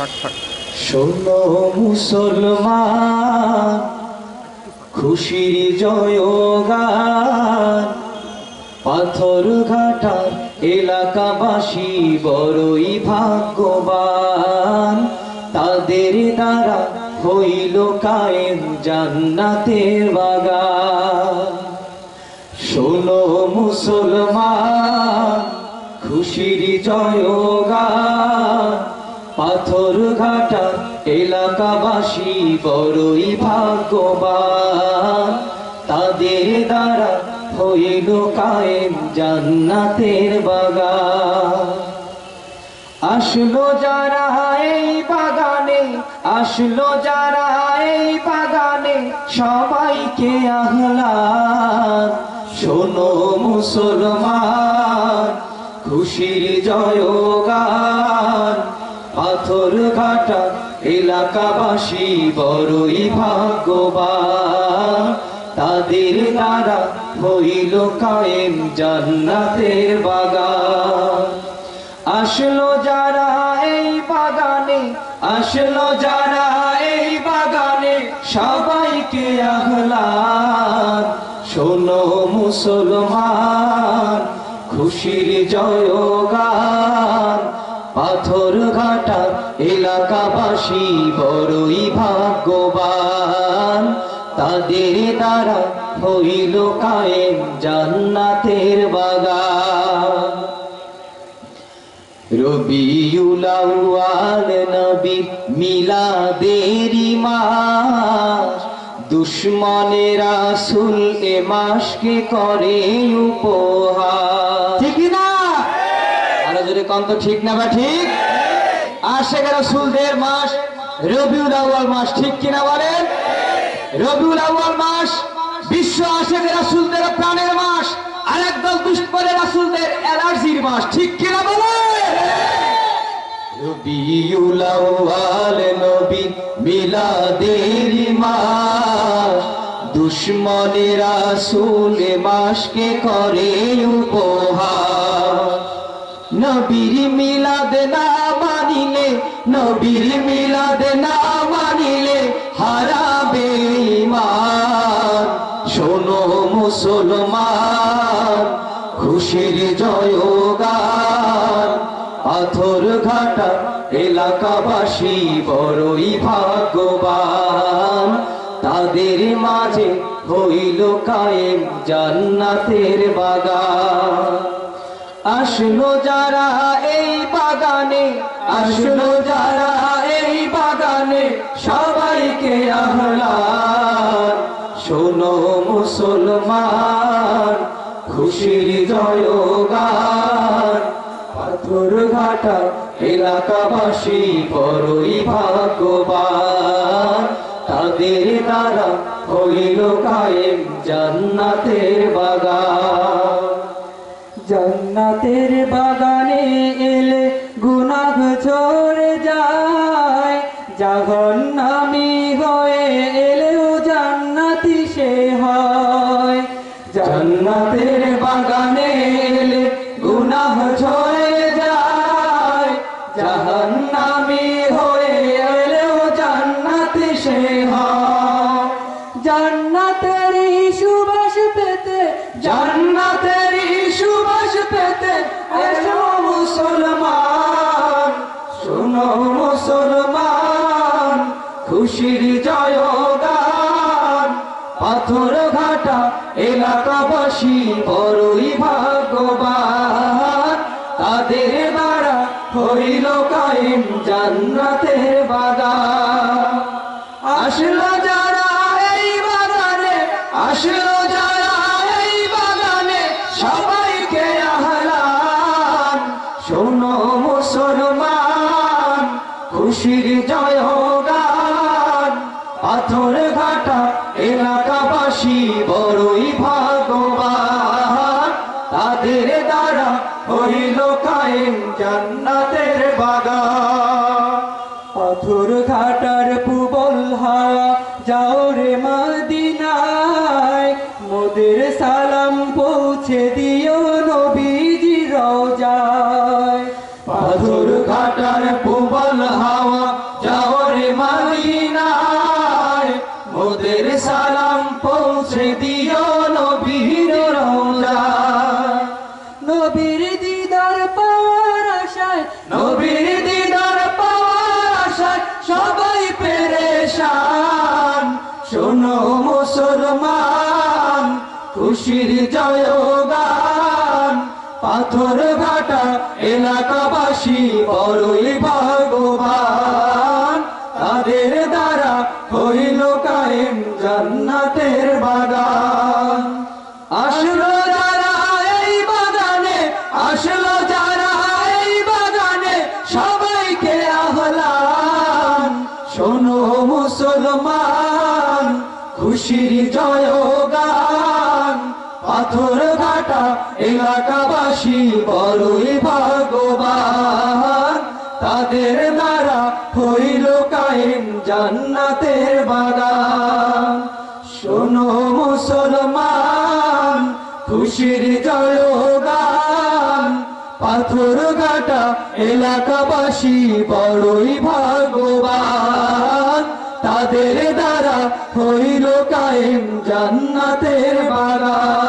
শোনো মুসলমান, খুশির জয়গান, পাথরঘাটার এলাকাবাসী বড়ই ভাগ্যবান। তাদের দ্বারা হইল কায়েম জান্নাতের বাগান। শোনো মুসলমান, খুশির জয়গান, পাথরঘাটার এলাকাবাসী বড়ই ভাগ্যবান। তাদের দ্বারা হইল কায়েম জান্নাতের বাগান। আসলো যারা এই বাগানে, আসলো যারা এই বাগানে, সবাইকে আহ্লাদ। শোনো মুসলমান, খুশির জয়গান, পাথরঘাটা এলাকাবাসী বড়ই ভাগ্যবান। তাদের দ্বারা হইল কায়েম জান্নাতের বাগান। আসলো যারা এই বাগানে, আসলো যারা এই বাগানে, সবাইকে আহ্লাদ। শোনো মুসলমান, খুশির জয়গান, পাথরঘাটা এলাকাবাসী বড়ই ভাগ্যবান। তাদের দ্বারা হইল কায়েম জান্নাতের বাগান। রবিউল আউয়াল নবীর মিলাদেরি মাস, দুশ্মনে রাসূল এ মাসকে করে উপহাস। ঠিক না? আরো জোরে কন্ত ঠিক না বা ঠিক? আশিক রাসূলদের মাস রবিউল আউয়াল মাস, ঠিক কিনা বলেন? রবিউল আউয়াল মাস বিশ্ব আশিক রাসূলদের প্রাণের মাস, আর একদল দুশ্মনে রাসূলদের অ্যালার্জির মাস, ঠিক কিনা বলেন? রবিউল আউয়াল নবী মিলাদেরি মাস, দুশ্মনে রাসূল এ মাসকে করে উপহাস। নবীর মিলাদ না মানিলে, নবীর মিলাদ না মানিলে হারাবে ঈমান। শোনো মুসলমান, খুশির জয়গান, পাথরঘাটা এলাকাবাসী বড়ই ভাগ্যবান। তাদের মাঝে হইল কায়েম জান্নাতের বাগান। আসলো যারা এই বাগানে, আসলো যারা এই বাগানে, সবাইকে আহ্লাদ। শোনো মুসলমান, খুশির জয়গান, পাথরঘাটা এলাকাবাসী বড়ই ভাগ্যবান। তাদের দ্বারা হইল কায়েম জান্নাতের বাগান। জান্নাতের বাগানে এলে গুনাহ ঝরে যায়, জাহান্নামী হয়ে এলেও জান্নাতি সে হয়। জান্নাতের বাগানে এলে গুনাহ ঝরে যায়, জাহান্নামী হয়ে এলেও জান্নাতি সে হয়। জান্নাতের সুবাস পেতে, জান্নাতের সুবাস পেতে এসো মুসলমান। শোনো মুসলমান, খুশির জয়গান, পাথরঘাটা এলাকাবাসী বড়ই ভাগ্যবান। তাদের দ্বারা হইল কায়েম জান্নাতের বাগান। আসলো যারা এই বাগানে, আসলো যারা এই বাগানে, সবাইকে আহ্লাদ। শোনো মুসলমান, খুশির জয়গান, পাথরঘাটা এলাকাবাসী বড়ই ভাগ্যবান। তাদের দ্বারা হইল কায়েম জান্নাতের বাগান। পাথরঘাটার পুবল হাওয়া যাও রে মদিনায়, মোদের সালাম পৌঁছে দিও নবীজির রওজায়। পাথরঘাটার পুবল হাওয়া মোদের সালাম পৌঁছে দিও নবীর রওজায়। নবীর দিদার পাওয়ার আশায়, নবীর দিদার পাওয়ার আশায় সবাই পেরেশান। শোনো মুসলমান, খুশির জয়গান। পাথর ঘাটা এলাকাবাসী বড়ই ভাগ্যবান, তাদের দ্বারা হইল কায়েম জান্নাতের বাগান। আসলো যারা এই বাগানে, আসলো যারা এই বাগানে, সবাইকে আহ্লান। শোনো মুসলমান, খুশির জয়গান। পাথর ঘাটা এলাকাবাসী বড়ই ভাগ্যবান, তাদের দ্বারা হইল কায়েম জান্নাতের বাগান। শোনো মুসলমান, খুশির জয়গান। পাথর ঘাটা এলাকাবাসী বড়ই ভাগ্যবান, তাদের দ্বারা হইল কায়েম জান্নাতের বাগান।